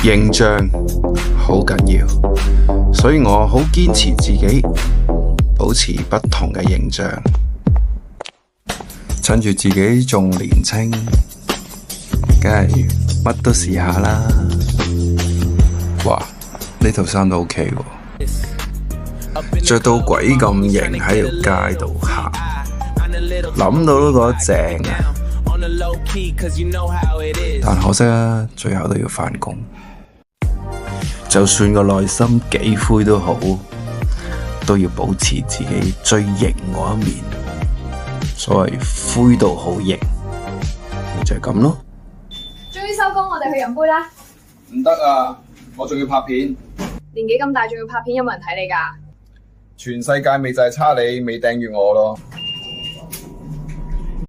形象好緊要，所以我好堅持自己保持不同嘅形象，趁住自己仲年輕，梗係乜都試下啦。哇，呢套衫都 OK 喎，着到鬼咁型喺條街度行，諗到都覺得正啊！但可惜啊，最後都要返工。就算個內心幾灰都好，都要保持自己最型嗰一面。所謂灰到好型，咪就係咁咯。終於收工，我哋去飲杯啦。唔得啊，我仲要拍片。年紀咁大仲要拍片，有冇人睇你㗎？全世界咪就係差你未訂閱我咯。